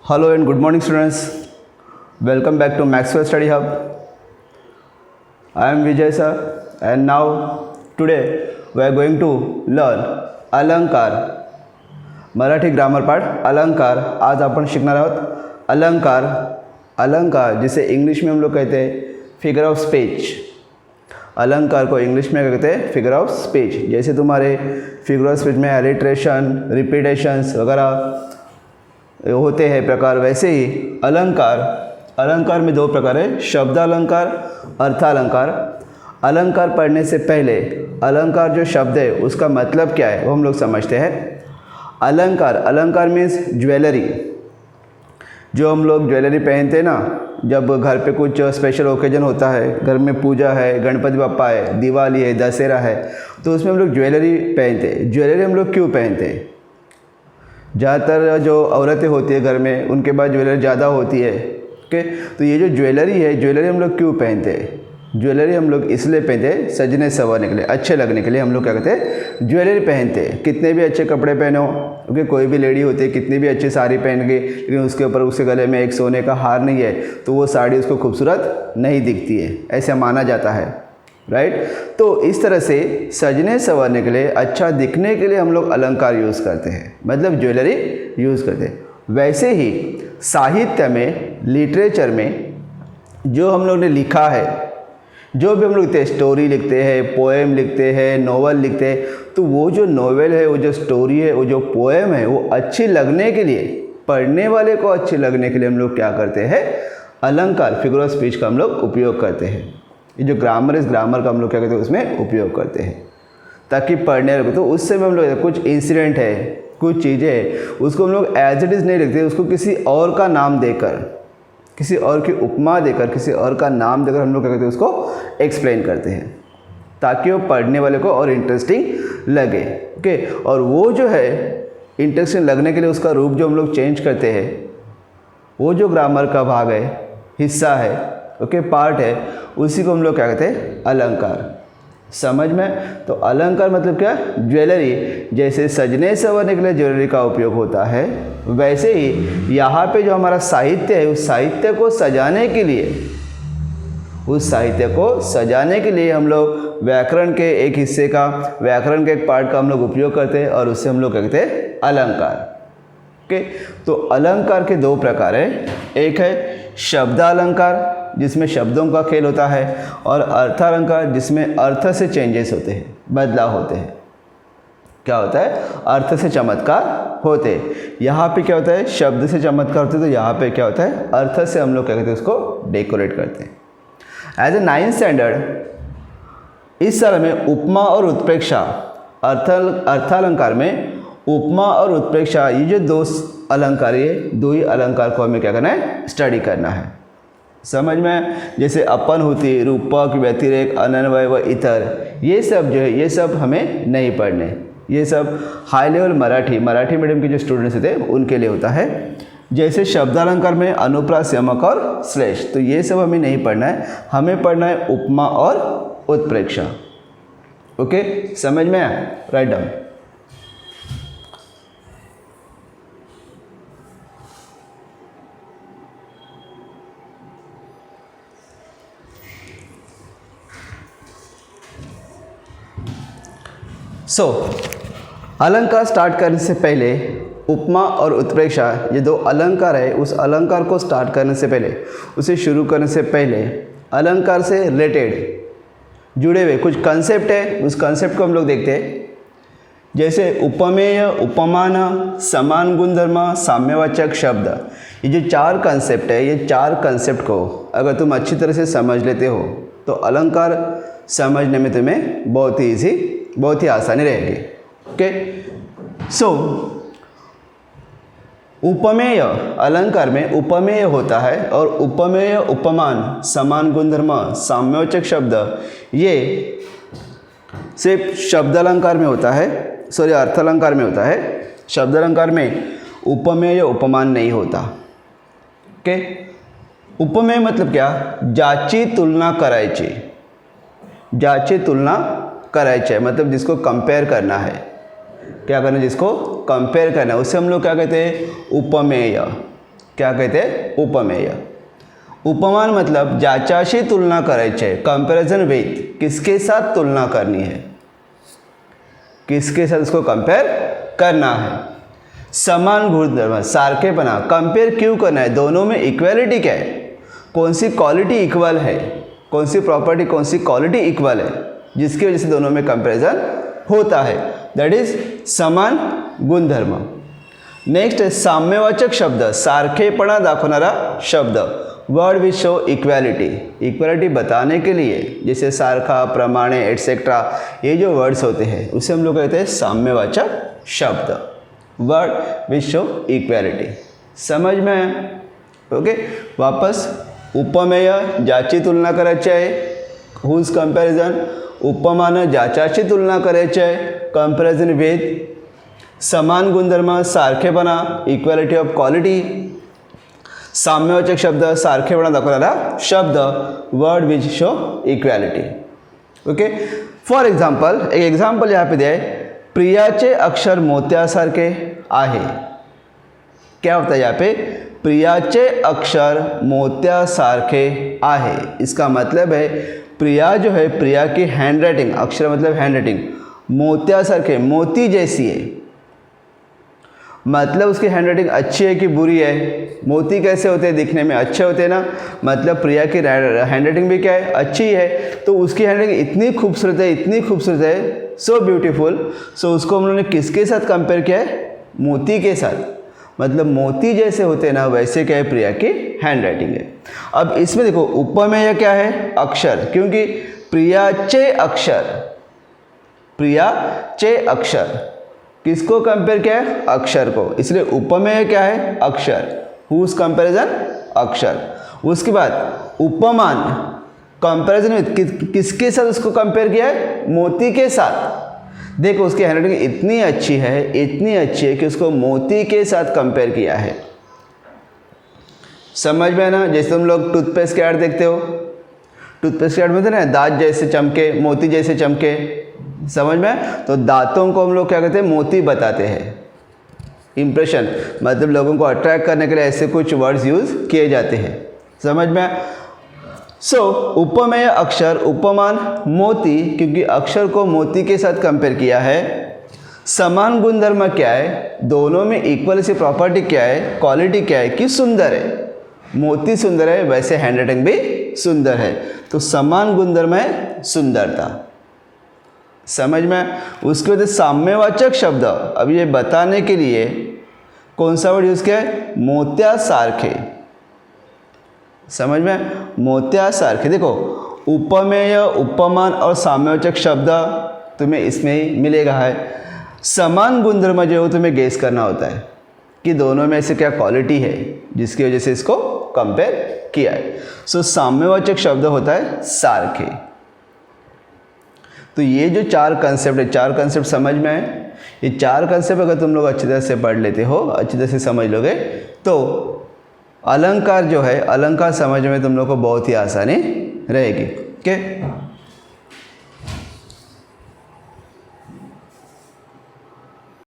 Hello and good morning students. Welcome back to Maxwell Study Hub. I am Vijay sir and now today we are going to learn अलंकार. Marathi grammar part अलंकार. आज आपण शिकणार आहोत अलंकार. अलंकार जिसे इंग्लिश में हम लोग कहते हैं फिगर ऑफ स्पीच. अलंकार को इंग्लिश में कहते हैं फिगर ऑफ स्पीच. जैसे तुम्हारे फिगर ऑफ स्पीच में एलिट्रेशन, रिपीटेशंस वगैरह होते हैं प्रकार, वैसे ही अलंकार. अलंकार में दो प्रकार है, शब्द अलंकार, अर्थालंकार. अलंकार पढ़ने से पहले अलंकार जो शब्द है उसका मतलब क्या है वो हम लोग समझते हैं. अलंकार, अलंकार मीन्स ज्वेलरी. जो हम लोग ज्वेलरी पहनते हैं ना, जब घर पे कुछ स्पेशल ओकेजन होता है, घर में पूजा है, गणपति बप्पा है, दिवाली है, दशहरा है, तो उसमें हम लोग ज्वेलरी पहनते हैं. ज्वेलरी हम लोग क्यों पहनते हैं? ज़्यादातर जो औरतें होती है घर में उनके पास ज्वेलरी ज़्यादा होती है. ओके, तो ये जो ज्वेलरी है, ज्वेलरी हम लोग क्यों पहनते हैं? ज्वेलरी हम लोग इसलिए पहनते हैं सजने संवरने के लिए, अच्छे लगने के लिए हम लोग क्या कहते हैं ज्वेलरी पहनते हैं. कितने भी अच्छे कपड़े पहनो, ओके, कोई भी लेडी होती है कितनी भी अच्छी साड़ी पहन गई, लेकिन उसके ऊपर उसके गले में एक सोने का हार नहीं है तो वो साड़ी उसको खूबसूरत नहीं दिखती है, ऐसा माना जाता है. राइट. तो इस तरह से सजने संवरने के लिए, अच्छा दिखने के लिए हम लोग अलंकार यूज़ करते हैं, मतलब ज्वेलरी यूज़ करते हैं. वैसे ही साहित्य में, लिटरेचर में जो हम लोग ने लिखा है, जो भी हम लोग लिखते हैं, स्टोरी लिखते हैं, पोएम लिखते हैं, नोवेल लिखते हैं, तो वो जो नोवेल है, वो जो स्टोरी है, वो जो पोएम है, वो अच्छी लगने के लिए, पढ़ने वाले को अच्छी लगने के लिए हम लोग क्या करते हैं, अलंकार, फिगर ऑफ स्पीच का हम लोग उपयोग करते हैं. ये जो ग्रामर, इस ग्रामर का हम लोग क्या करते हैं उसमें उपयोग करते हैं ताकि पढ़ने वाले को, तो उससे हम लोग कुछ इंसिडेंट है, कुछ चीज़ें हैं, उसको हम लोग एज इट इज़ नहीं लिखते, उसको किसी और का नाम देकर, किसी और की उपमा देकर, किसी और का नाम देकर हम लोग क्या करते हैं उसको एक्सप्लेन करते हैं ताकि वो पढ़ने वाले को और इंटरेस्टिंग लगे. ओके, और वो जो है इंटरेस्टिंग लगने के लिए उसका रूप जो हम लोग चेंज करते हैं, वो जो ग्रामर का भाग है, हिस्सा है, ओके, पार्ट है, उसी को हम लोग क्या कहते हैं अलंकार. समझ में? तो अलंकार मतलब क्या? ज्वेलरी. जैसे सजने संवरने के लिए ज्वेलरी का उपयोग होता है, वैसे ही यहाँ पे जो हमारा साहित्य है, उस साहित्य को सजाने के लिए, उस साहित्य को सजाने के लिए हम लोग व्याकरण के एक हिस्से का, व्याकरण के एक पार्ट का हम लोग उपयोग करते हैं और उससे हम लोग क्या कहते हैं अलंकार. ओके, तो अलंकार के दो प्रकार है. एक है शब्दालंकार जिसमें शब्दों का खेल होता है, और अर्थालंकार जिसमें अर्थ से चेंजेस होते हैं, बदलाव होते हैं. क्या होता है? अर्थ से चमत्कार होते हैं. यहाँ पे क्या होता है? शब्द से चमत्कार होते हैं. तो यहाँ पे क्या होता है? अर्थ से हम लोग क्या कहते हैं उसको डेकोरेट करते हैं. एज ए 9th स्टैंडर्ड इस साल में उपमा और उत्प्रेक्षा, अर्थालंकार में उपमा और उत्प्रेक्षा, ये जो दो अलंकार है, दो ही अलंकार को हमें क्या करना है? स्टडी करना है. समझ में? जैसे अपन होती, रूपक, व्यतिरेक, अनन्वय व इतर, ये सब जो है, ये सब हमें नहीं पढ़ने. ये सब हाई लेवल मराठी मीडियम के जो स्टूडेंट्स होते हैं उनके लिए होता है. जैसे शब्दालंकार में अनुप्रास, यमक और श्लेष, तो ये सब हमें नहीं पढ़ना है. हमें पढ़ना है उपमा और उत्प्रेक्षा. ओके, समझ में आया? Write down. अलंकार स्टार्ट करने से पहले उपमा और उत्प्रेक्षा, ये दो अलंकार है, उस अलंकार को स्टार्ट करने से पहले, उसे शुरू करने से पहले अलंकार से रिलेटेड जुड़े हुए कुछ कंसेप्ट है, उस कंसेप्ट को हम लोग देखते हैं. जैसे उपमेय, उपमान, समान गुणधर्म, साम्यवाचक शब्द, ये जो चार कंसेप्ट है, ये चार कंसेप्ट को अगर तुम अच्छी तरह से समझ लेते हो तो अलंकार समझने में तुम्हें बहुत ही ईजी, बहुत ही आसानी रहेगी. ओके, सो उपमेय अलंकार में उपमेय होता है, और उपमेय, उपमान, समान गुणधर्म, साम्यवाचक शब्द, ये सिर्फ शब्द अलंकार में होता है, सॉरी अर्थ अलंकार में होता है. शब्द अलंकार में उपमेय, उपमान नहीं होता. ओके, उपमेय मतलब क्या? ज्याची तुलना करायची. ज्याची तुलना करायची है, मतलब जिसको कंपेयर करना है. क्या करना है? जिसको कंपेयर करना है, उसे हम लोग क्या कहते हैं? उपमेय. क्या कहते हैं? उपमेय. उपमान मतलब ज्याच्याशी तुलना करायची आहे. कंपॅरिझन विथ, किसके साथ तुलना करनी है, किसके साथ उसको कंपेयर करना है. समान गुणधर्म, सारखेपना, कंपेयर क्यों करना है, दोनों में इक्वालिटी क्या है, कौन सी क्वालिटी इक्वल है, कौन सी प्रॉपर्टी, कौन सी क्वालिटी इक्वल है, जिसकी वजह से दोनों में कंपैरिजन होता है, दैट इज समान गुणधर्म. नेक्स्ट है साम्यवाचक शब्द, सारखेपणा दाखवणारा शब्द. Word which show equality, equality बताने के लिए, जैसे सारखा, प्रमाणे एटसेट्रा, ये जो वर्ड्स होते हैं उसे हम लोग कहते हैं साम्यवाचक शब्द. Word which show equality. समझ में आया? ओके. वापस उपमेय ज्याची तुलना करायची आहे, हुज कंपॅरिझन. उपमान ज्याच्याशी तुलना करायची आहे, कंपॅरिझन विथ. समान गुणधर्म, सारखेपणा, इक्वालिटी ऑफ क्वालिटी. साम्यवाचक शब्द, सारखेपणा दाखवणारा शब्द. Word which show equality. Okay. For example, एक एक्झाम्पल यहाँ पे दिया है, प्रियाचे अक्षर मोत्यासारखे आहे. क्या होता है यहाँ पे? प्रियाचे अक्षर मोत्यासारखे आहे. इसका मतलब है प्रिया जो है, प्रिया की हैंड राइटिंग, अक्षर मतलब हैंड राइटिंग, मोत्यासारखे, मोती जैसी है. मतलब उसकी हैंड राइटिंग अच्छी है कि बुरी है? मोती कैसे होते हैं, दिखने में अच्छे होते हैं ना. मतलब प्रिया की हैंड राइटिंग भी क्या है, अच्छी है. तो उसकी हैंड राइटिंग इतनी खूबसूरत है, इतनी खूबसूरत है, सो ब्यूटीफुल. सो उसको हम लोगों ने किसके साथ कंपेयर किया है? मोती के साथ. मतलब मोती जैसे होते हैं ना, वैसे क्या है, प्रिया की हैंड राइटिंग है. अब इसमें देखो उपमेय क्या है? अक्षर, क्योंकि प्रियाचे अक्षर, प्रियाचे अक्षर, किसको कंपेयर किया है? अक्षर को. इसलिए उपमेय क्या है? अक्षर. Whose comparison? अक्षर. उसके बाद उपमान, कंपैरिजन विथ, किसके साथ उसको कंपेयर किया है? मोती के साथ. देखो उसकी हैंडराइटिंग इतनी अच्छी है, इतनी अच्छी है कि उसको मोती के साथ कंपेयर किया है. समझ में ना? जैसे तुम लोग टूथपेस्ट के ऐड देखते हो, टूथपेस्ट के ऐड में ना दांत जैसे चमके, मोती जैसे चमके. समझ में? तो दांतों को हम लोग क्या कहते हैं? मोती बताते हैं. इंप्रेशन मतलब लोगों को अट्रैक्ट करने के लिए ऐसे कुछ वर्ड्स यूज किए जाते हैं. समझ में? सो उपमेय अक्षर, उपमान मोती, क्योंकि अक्षर को मोती के साथ कंपेयर किया है. समान गुणधर्म क्या है? दोनों में इक्वल सी प्रॉपर्टी क्या है, क्वालिटी क्या है, कि सुंदर है. मोती सुंदर है, वैसे हैंडराइटिंग भी सुंदर है. तो समान गुणधर्म है सुंदरता. समझ में? उसके बाद साम्यवाचक शब्द, अब ये बताने के लिए कौन सा वर्ड यूज़ किया है? मोत्यासारखे. समझ में? मोत्यासारखे. देखो उपमेय, उपमान और साम्यवाचक शब्द तुम्हें इसमें ही मिलेगा है. समान गुणधर्म जो है तुम्हें गेस करना होता है कि दोनों में से क्या क्वालिटी है जिसकी वजह से इसको कंपेयर किया है. सो साम्यवाचक शब्द होता है सारखे. तो ये जो चार कंसेप्ट है, चार कंसेप्ट समझ में आए? ये चार कंसेप्ट अगर तुम लोग अच्छी तरह से पढ़ लेते हो, अच्छी तरह से समझ लोगे, तो अलंकार जो है, अलंकार समझ में तुम लोग को बहुत ही आसानी रहेगी. ओके.